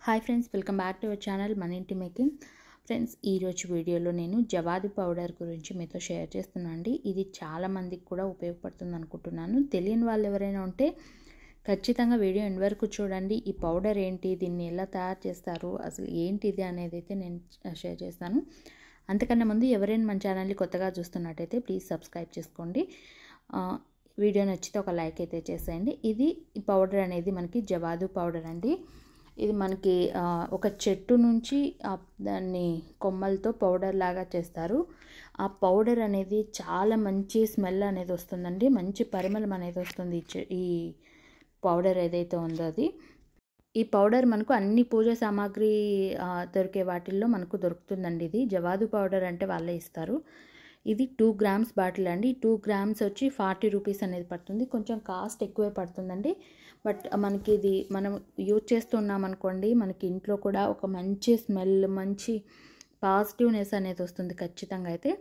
Hi friends, welcome back to our channel మన ఇంటి making. Friends, ఈరోజు వీడియోలో నేను జవాది పౌడర్ గురించి మీతో షేర్ చేస్తున్నాను అండి. ఇది చాలామందికి కూడా ఉపయోగపడుతుంది అనుకుంటున్నాను. తెలియని వాళ్ళు ఎవరైనా ఉంటే ఖచ్చితంగా వీడియో ఎండ్ వరకు చూడండి. ఈ పౌడర్ ఏంటి, దీన్ని ఎలా తయారు చేస్తారు, అసలు ఏంటిది అనేది అయితే నేను షేర్ చేస్తాను. అంతకన్నా ముందు ఎవరైనా మన ఛానల్ని కొత్తగా చూస్తున్నట్టయితే ప్లీజ్ సబ్స్క్రైబ్ చేసుకోండి. వీడియో నచ్చితే ఒక లైక్ అయితే చేసేయండి. ఇది ఈ పౌడర్ అనేది మనకి జవాదు పౌడర్ అండి. ఇది మనకి ఒక చెట్టు నుంచి దాన్ని కొమ్మలతో పౌడర్ లాగా చేస్తారు. ఆ పౌడర్ అనేది చాలా మంచి స్మెల్ అనేది వస్తుందండి, మంచి పరిమళం అనేది వస్తుంది ఈ పౌడర్ ఏదైతే ఉందో అది. ఈ పౌడర్ మనకు అన్ని పూజ సామాగ్రి దొరికే వాటిల్లో మనకు దొరుకుతుందండి. ఇది జవాదు పౌడర్ అంటే వాళ్ళే ఇస్తారు. ఇది 2 గ్రామ్స్ బాటిల్ అండి. 2 గ్రామ్స్ వచ్చి 40 రూపీస్ అనేది పడుతుంది. కొంచెం కాస్ట్ ఎక్కువే పడుతుందండి. బట్ మనకి ఇది మనం యూజ్ చేస్తున్నాం అనుకోండి, మనకి ఇంట్లో కూడా ఒక మంచి స్మెల్, మంచి పాజిటివ్నెస్ అనేది వస్తుంది ఖచ్చితంగా. అయితే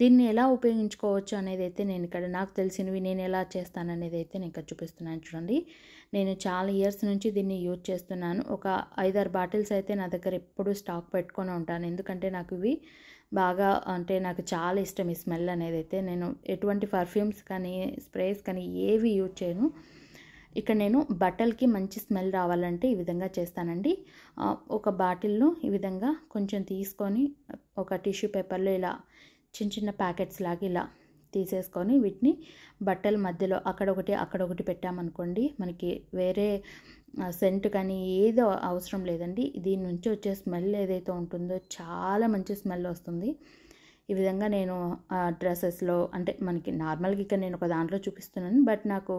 దీన్ని ఎలా ఉపయోగించుకోవచ్చు అనేది అయితే నేను ఇక్కడ నాకు తెలిసినవి నేను ఎలా చేస్తాను అనేది అయితే నేను ఇక్కడ చూపిస్తున్నాను చూడండి. నేను చాలా ఇయర్స్ నుంచి దీన్ని యూజ్ చేస్తున్నాను. ఒక 5-6 బాటిల్స్ అయితే నా దగ్గర ఎప్పుడు స్టాక్ పెట్టుకొని ఉంటాను. ఎందుకంటే నాకు ఇవి బాగా అంటే నాకు చాలా ఇష్టం ఈ స్మెల్ అనేది. అయితే నేను ఎటువంటి పర్ఫ్యూమ్స్ కానీ స్ప్రేస్ కానీ ఏవి యూజ్ చేయను. ఇక్కడ నేను బట్టలకి మంచి స్మెల్ రావాలంటే ఈ విధంగా చేస్తానండి. ఒక బాటిల్ను ఈ విధంగా కొంచెం తీసుకొని ఒక టిష్యూ పేపర్లో ఇలా చిన్న చిన్న ప్యాకెట్స్ లాగా ఇలా తీసేసుకొని వీటిని బట్టల మధ్యలో అక్కడొకటి పెట్టామనుకోండి, మనకి వేరే సెంట్ కానీ ఏదో అవసరం లేదండి. దీని నుంచి వచ్చే స్మెల్ ఏదైతే ఉంటుందో చాలా మంచి స్మెల్ వస్తుంది. ఈ విధంగా నేను డ్రెస్సెస్లో అంటే మనకి నార్మల్గా ఇక్కడ నేను ఒక దాంట్లో చూపిస్తున్నాను. బట్ నాకు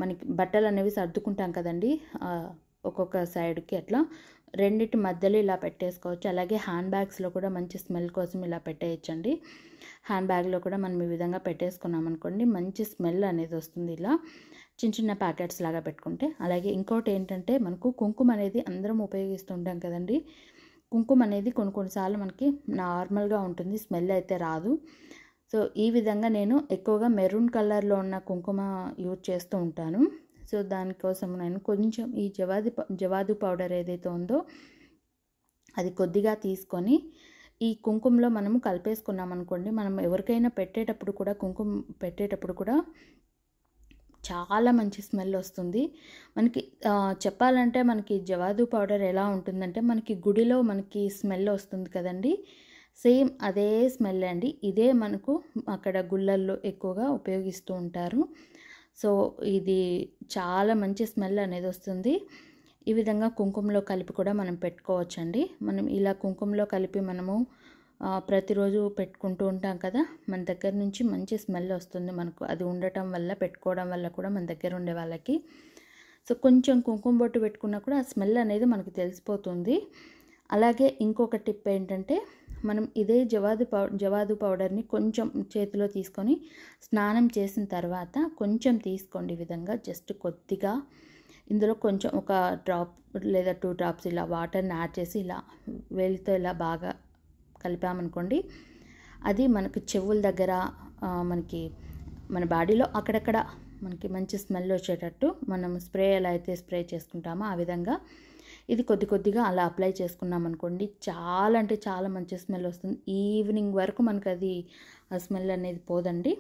మనకి బట్టలు అనేవి సర్దుకుంటాం కదండి, ఒక్కొక్క సైడ్కి అట్లా రెండింటి మధ్యలో ఇలా పెట్టేసుకోవచ్చు. అలాగే హ్యాండ్ బ్యాగ్స్లో కూడా మంచి స్మెల్ కోసం ఇలా పెట్టేయచ్చండి. హ్యాండ్ బ్యాగ్లో కూడా మనం ఈ విధంగా పెట్టేసుకున్నాం అనుకోండి, మంచి స్మెల్ అనేది వస్తుంది ఇలా చిన్న చిన్న ప్యాకెట్స్ లాగా పెట్టుకుంటే. అలాగే ఇంకోటి ఏంటంటే, మనకు కుంకుమ అనేది అందరం ఉపయోగిస్తుంటాం కదండి. కుంకుమ అనేది కొన్నిసార్లు మనకి నార్మల్గా ఉంటుంది, స్మెల్ అయితే రాదు. సో ఈ విధంగా నేను ఎక్కువగా మెరూన్ కలర్లో ఉన్న కుంకుమ యూజ్ చేస్తూ ఉంటాను. సో దానికోసం నేను కొంచెం ఈ జవాదు పౌడర్ ఏదైతే ఉందో అది కొద్దిగా తీసుకొని ఈ కుంకుమలో మనము కలిపేసుకున్నాం అనుకోండి, మనం ఎవరికైనా పెట్టేటప్పుడు కూడా కుంకుమ పెట్టేటప్పుడు కూడా చాలా మంచి స్మెల్ వస్తుంది. మనకి చెప్పాలంటే మనకి జవాదు పౌడర్ ఎలా ఉంటుందంటే, మనకి గుడిలో మనకి స్మెల్ వస్తుంది కదండి, సేమ్ అదే స్మెల్ అండి. ఇదే మనకు అక్కడ గుళ్ళల్లో ఎక్కువగా ఉపయోగిస్తూ ఉంటారు. సో ఇది చాలా మంచి స్మెల్ అనేది వస్తుంది. ఈ విధంగా కుంకుమలో కలిపి కూడా మనం పెట్టుకోవచ్చండి. మనం ఇలా కుంకుమలో కలిపి మనము ప్రతిరోజు పెట్టుకుంటూ ఉంటాం కదా, మన దగ్గర నుంచి మంచి స్మెల్ వస్తుంది మనకు. అది ఉండటం వల్ల, పెట్టుకోవడం వల్ల కూడా మన దగ్గర ఉండే వాళ్ళకి. సో కొంచెం కుంకుమ బొట్టు పెట్టుకున్నా కూడా ఆ స్మెల్ అనేది మనకు తెలిసిపోతుంది. అలాగే ఇంకొక టిప్ ఏంటంటే, మనం ఇదే జవాదు పౌడర్ని కొంచెం చేతిలో తీసుకొని స్నానం చేసిన తర్వాత కొంచెం తీసుకోండి. ఈ విధంగా జస్ట్ కొద్దిగా ఇందులో కొంచెం ఒక డ్రాప్ లేదా 2 డ్రాప్స్ ఇలా వాటర్ని యాడ్ చేసి ఇలా వేలితో ఇలా బాగా కలిపామనుకోండి, అది మనకు చెవుల దగ్గర మనకి మన బాడీలో అక్కడక్కడ మనకి మంచి స్మెల్ వచ్చేటట్టు మనం స్ప్రే ఎలా అయితే స్ప్రే చేసుకుంటామో ఆ విధంగా ఇది కొద్దిగా అలా అప్లై చేసుకున్నాం అనుకోండి, చాలా అంటే చాలా మంచి స్మెల్ వస్తుంది. ఈవినింగ్ వరకు మనకు అది ఆ స్మెల్ అనేది పోదండి.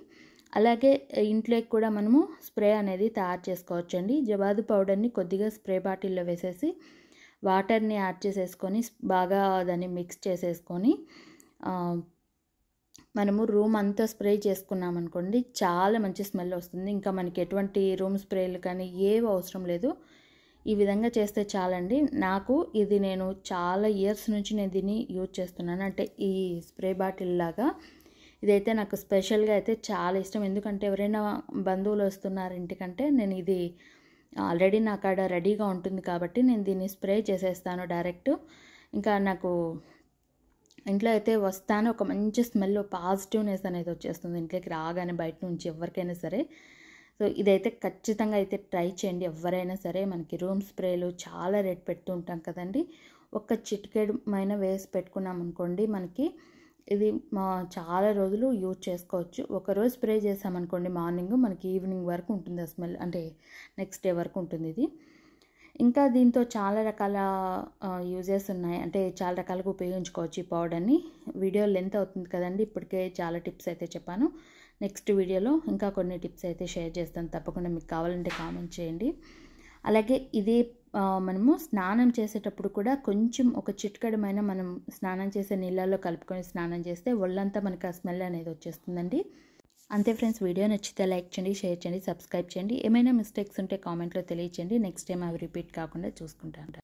అలాగే ఇంట్లోకి కూడా మనము స్ప్రే అనేది తయారు చేసుకోవచ్చండి. జవాదు పౌడర్ని కొద్దిగా స్ప్రే బాటిల్లో వేసేసి వాటర్ని యాడ్ చేసేసుకొని బాగా దాన్ని మిక్స్ చేసేసుకొని మనము రూమ్ అంతా స్ప్రే చేసుకున్నాం అనుకోండి, చాలా మంచి స్మెల్ వస్తుంది. ఇంకా మనకి ఎటువంటి రూమ్ స్ప్రేలు కానీ ఏవి అవసరం లేదు. ఈ విధంగా చేస్తే చాలండి. నాకు ఇది నేను చాలా ఇయర్స్ నుంచి నేను దీన్ని యూజ్ చేస్తున్నాను. అంటే ఈ స్ప్రే బాటిల్ లాగా ఇదైతే నాకు స్పెషల్గా అయితే చాలా ఇష్టం. ఎందుకంటే ఎవరైనా బంధువులు వస్తున్నారు ఇంటికంటే, నేను ఇది ఆల్రెడీ నా కాడ రెడీగా ఉంటుంది కాబట్టి నేను దీన్ని స్ప్రే చేసేస్తాను డైరెక్ట్. ఇంకా నాకు ఇంట్లో అయితే వస్తాను ఒక మంచి స్మెల్, పాజిటివ్నెస్ అనేది వచ్చేస్తుంది ఇంట్లోకి రాగానే, బయట నుంచి ఎవరికైనా సరే. సో ఇదైతే ఖచ్చితంగా అయితే ట్రై చేయండి ఎవరైనా సరే. మనకి రూమ్ స్ప్రేలు చాలా రేట్ పెడుతూ ఉంటాం కదండి, ఒక చిటికెడుమైన వేసి పెట్టుకున్నాం అనుకోండి, మనకి ఇది చాలా రోజులు యూజ్ చేసుకోవచ్చు. ఒకరోజు స్ప్రే చేసామనుకోండి మార్నింగ్, మనకి ఈవినింగ్ వరకు ఉంటుంది ఆ స్మెల్, అంటే నెక్స్ట్ డే వరకు ఉంటుంది ఇది. ఇంకా దీంతో చాలా రకాల యూజెస్ ఉన్నాయి. అంటే చాలా రకాలుగా ఉపయోగించుకోవచ్చు ఈ పౌడర్ని. వీడియో లెంత్ అవుతుంది కదండి, ఇప్పటికే చాలా టిప్స్ అయితే చెప్పాను. నెక్స్ట్ వీడియోలో ఇంకా కొన్ని టిప్స్ అయితే షేర్ చేస్తాను. తప్పకుండా మీకు కావాలంటే కామెంట్ చేయండి. అలాగే ఇదే మనము స్నానం చేసేటప్పుడు కూడా కొంచెం ఒక చిటికెడమైన మనం స్నానం చేసే నీళ్ళల్లో కలుపుకొని స్నానం చేస్తే ఒళ్ళంతా మనకు ఆ స్మెల్ అనేది వచ్చేస్తుందండి. అంతే ఫ్రెండ్స్, వీడియో నచ్చితే లైక్ చేయండి, షేర్ చేయండి, సబ్స్క్రైబ్ చేయండి. ఏమైనా మిస్టేక్స్ ఉంటే కామెంట్లో తెలియచేయండి. నెక్స్ట్ టైం అవి రిపీట్ కాకుండా చూసుకుంటాను.